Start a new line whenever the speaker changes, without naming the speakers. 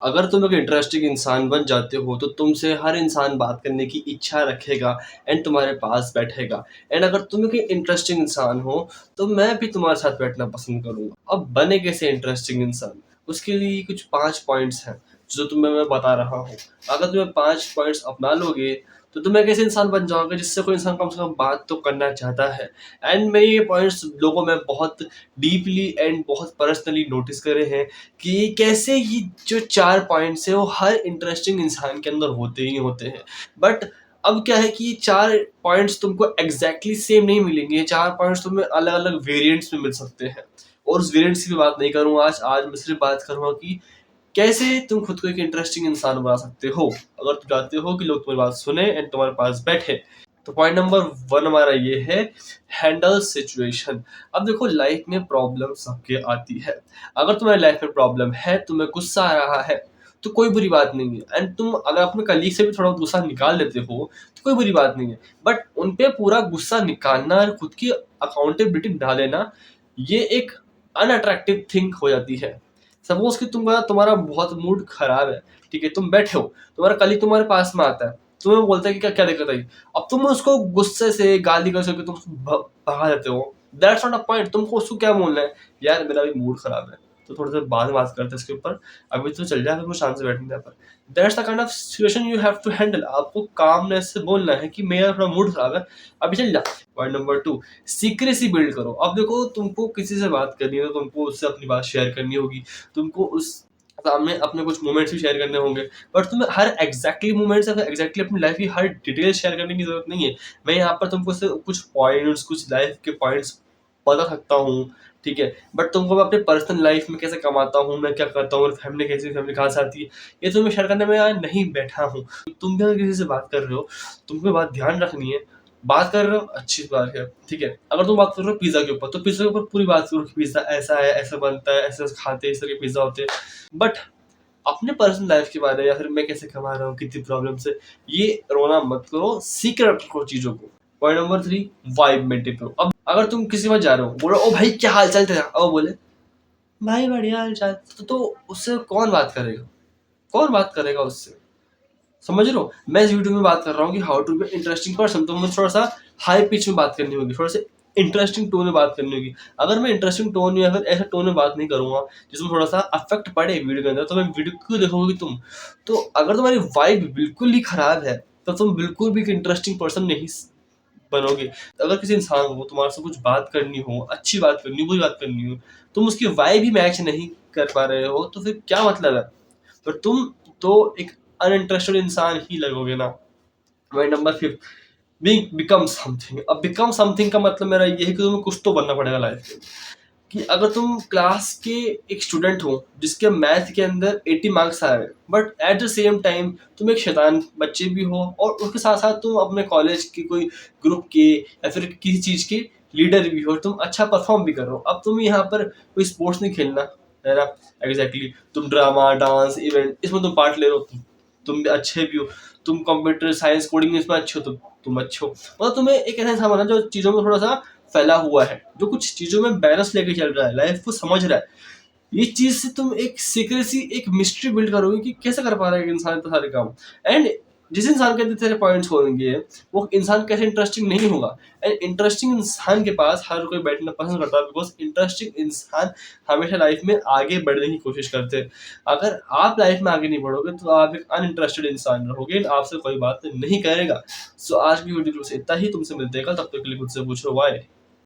अगर तुम एक इंटरेस्टिंग इंसान बन जाते हो तो तुमसे हर इंसान बात करने की इच्छा रखेगा एंड तुम्हारे पास बैठेगा। एंड अगर तुम एक इंटरेस्टिंग इंसान हो तो मैं भी तुम्हारे साथ बैठना पसंद करूंगा। अब बने कैसे इंटरेस्टिंग इंसान, उसके लिए कुछ 5 पॉइंट्स हैं जो तुम्हें मैं बता रहा हूँ। अगर तुम्हें 5 पॉइंट्स अपना लोगे तो तुम एक ऐसे इंसान बन जाओगे जिससे कोई इंसान कम से कम बात तो करना चाहता है। एंड मैं ये पॉइंट्स लोगों में बहुत डीपली एंड बहुत पर्सनली नोटिस करे हैं कि कैसे ये जो 4 पॉइंट्स है वो हर इंटरेस्टिंग इंसान के अंदर होते ही होते हैं। बट अब क्या है कि ये 4 पॉइंट्स तुमको एग्जैक्टली सेम नहीं मिलेंगे, ये 4 पॉइंट्स तुम्हें अलग अलग वेरिएंट्स में मिल सकते हैं। और उस वेरिएंट्स की भी बात नहीं करूंगा आज आज मैं सिर्फ बात करूंगा कि कैसे तुम खुद को एक इंटरेस्टिंग इंसान बना सकते हो अगर तुम चाहते हो कि लोग तुम्हारी बात सुने एंड तुम्हारे पास बैठे। तो पॉइंट नंबर 1 हमारा ये है, हैंडल सिचुएशन। अब देखो, लाइफ में प्रॉब्लम सबके आती है। अगर तुम्हारी लाइफ में प्रॉब्लम है, तुम्हें गुस्सा आ रहा है, तो कोई बुरी बात नहीं है। एंड तुम अगर अपने कलीग से भी थोड़ा गुस्सा निकाल लेते हो तो कोई बुरी बात नहीं है। बट उन पे पूरा गुस्सा निकालना और खुद की अकाउंटेबिलिटी ना लेना, ये एक अनअट्रैक्टिव थिंग हो जाती है। सपोज कि तुम्हारा बहुत मूड खराब है, ठीक है, तुम बैठे हो, तुम्हारा कलीग तुम्हारे पास में आता है, तुम्हें बोलता है कि क्या क्या दिक्कत आई। अब तुम उसको गुस्से से गाली गलौज करके तुम उसको भगा देते हो। That's not a point. तुमको उसको क्या बोलना है, यार मेरा भी मूड खराब है, तो थोड़ी देर बाद में बात करते हैं इसके ऊपर, अभी तो चल जाए, शांत से बैठने पर। That's the kind of situation you have to handle. आपको कामनेस से बोलना है कि मेरा थोड़ा मूड खराब है, अभी चल जा। पॉइंट नंबर 2, सीक्रेसी बिल्ड करो। अब देखो, तुमको किसी से बात करनी है तो तुमको उससे अपनी बात शेयर करनी होगी, तुमको उस सामने अपने कुछ मोमेंट्स भी शेयर करने होंगे। बट तुम्हें हर एग्जैक्टली मोमेंट्स एग्जैक्टली अपनी लाइफ की हर डिटेल शेयर करने की जरूरत नहीं है। मैं यहाँ पर तुमको सिर्फ कुछ पॉइंट्स, कुछ लाइफ के पॉइंट्स बता सकता हूँ, ठीक है। बट तुमको मैं अपने पर्सनल लाइफ में कैसे कमाता हूँ, मैं क्या करता हूँ, फैमिली कैसी, फैमिली कहाँ से आती है, ये तुम्हें शेयर करने में यहाँ नहीं बैठा हूँ। तुम भी अगर किसी से बात कर रहे हो, तुमको बात ध्यान रखनी है। बात कर रहे हो, अच्छी बात है, ठीक है। अगर तुम बात कर रहे हो पिज्जा के ऊपर, तो पिज्जा के ऊपर पूरी बात करो कि पिज्जा ऐसा है, ऐसा बनता है, ऐसे खाते हैं, इस तरह के पिज्जा होते हैं। बट अपने पर्सनल लाइफ के बारे में या फिर मैं कैसे कमा रहा हूँ, कितनी प्रॉब्लम से, ये रोना मत करो, सीक्रेट रखो चीजों को। पॉइंट नंबर 3, वाइब मेंटेन करो। अब अगर तुम किसी के पास जा रहे हो, बोलो ओ भाई क्या हाल चाल तेरा, और बोले भाई बढ़िया हाल चाल, तो उससे कौन बात करेगा, कौन बात करेगा उससे। समझ रहे हो, मैं इस वीडियो में बात कर रहा हूँ कि how to be interesting person, तो मुझे थोड़ा सा हाई पिच में बात करनी होगी, थोड़ा सा इंटरेस्टिंग टोन में बात करनी होगी। अगर मैं इंटरेस्टिंग टोन या फिर ऐसा टोन में बात नहीं करूंगा जिसमें थोड़ा सा अफेक्ट पड़े वीडियो के अंदर, तो मैं वीडियो क्यों देखोगे तुम। तो अगर तुम्हारी वाइब बिल्कुल ही खराब है तो तुम बिल्कुल भी इंटरेस्टिंग पर्सन नहीं बनोगे। अगर किसी इंसान को तुम्हारे से कुछ बात करनी हो, अच्छी बात करनी हो, बुरी बात करनी हो, तुम उसकी वाइब ही मैच नहीं कर पा रहे हो, तो फिर क्या मतलब है। तो तुम तो एक अनइंटरेस्टेड इंसान ही लगोगे ना। Point number 5, become something. अब बिकम समथिंग का मतलब मेरा ये है कि तुम्हें कुछ तो बनना पड़ेगा लाइफ में। कि अगर तुम क्लास के एक स्टूडेंट हो जिसके मैथ के अंदर 80 मार्क्स आ रहे हैं, but at the same time तुम एक शैतान बच्चे भी हो, और उसके साथ साथ तुम अपने कॉलेज के कोई ग्रुप के या फिर किसी चीज के लीडर भी हो, तुम अच्छा परफॉर्म भी कर रहे हो। अब तुम यहाँ पर कोई स्पोर्ट्स नहीं खेलना है ना, एग्जैक्टली तुम ड्रामा डांस इवेंट इसमें तुम पार्ट ले रहे हो, तुम भी अच्छे भी हो, तुम कंप्यूटर साइंस कोडिंग इसमें अच्छे हो, तुम अच्छे हो, मतलब तुम्हें एक ऐसा इंसान बनना जो चीजों में थोड़ा सा फैला हुआ है, जो कुछ चीजों में बैलेंस लेके चल रहा है, लाइफ को समझ रहा है। ये चीज से तुम एक सीक्रेसी, एक मिस्ट्री बिल्ड करोगे कि कैसे कर पा रहा है एक इंसान इतने सारे काम। एंड जिस इंसान के अंदर तेरे पॉइंट्स होंगे, वो इंसान कैसे इंटरेस्टिंग नहीं होगा। एंड इंटरेस्टिंग इंसान के पास हर कोई बैठना पसंद करता है, बिकॉज इंटरेस्टिंग इंसान हमेशा लाइफ में आगे बढ़ने की कोशिश करते हैं। अगर आप लाइफ में आगे नहीं बढ़ोगे तो आप एक अनइंटरेस्टेड इंसान रहोगे, आपसे कोई बात नहीं करेगा। सो आज की वीडियो से इतना ही, तुमसे मिलते हैं कल, तब तक के लिए खुद से पूछो वाई।